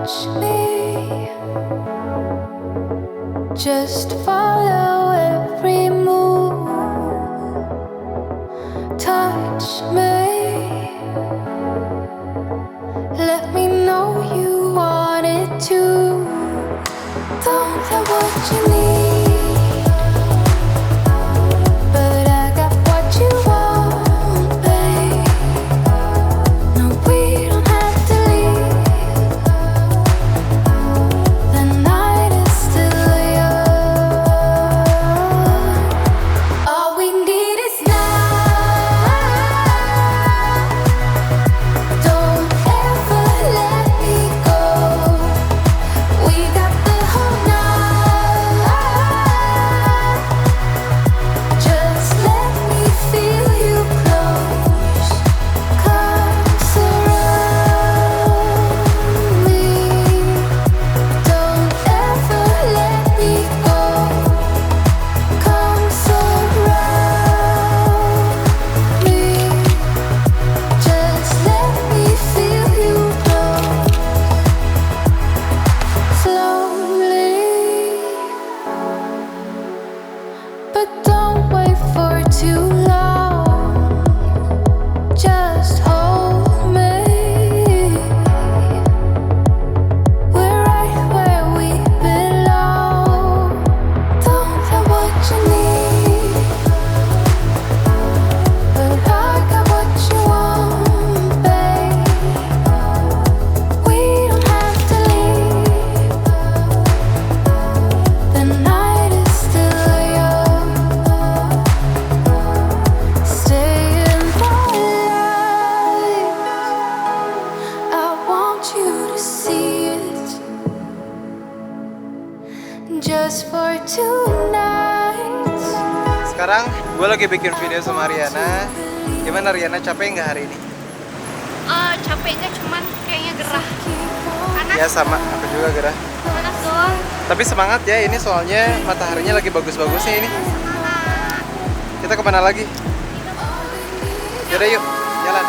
touch me, just follow every move. Touch me, let me know you want it too. Don't have what you need, but I got what you want, babe. No, we don't have to leave. The night is still young. All we need is now. Don't ever let me go. We got the whole night. Just let me feel you close. Come surround me. Don't ever let me go. Come surround me. Just let me feel you close. Slowly, but don't wait for too long. Just hold me. We're right where we belong. Don't have what you need, but I got what you want, babe. We don't have to leave. The night is still young. Stay in my life. I want you to see it, just for tonight. Sekarang gue lagi bikin video sama Riana. Gimana Riana, capek nggak hari ini? Capek nggak, cuman kayaknya gerah. Panas, Ya sama, aku juga gerah. panas doang. Tapi semangat ya, ini soalnya mataharinya lagi bagus-bagusnya ini. Semangat. Kita kemana lagi? Yaudah yuk, jalan.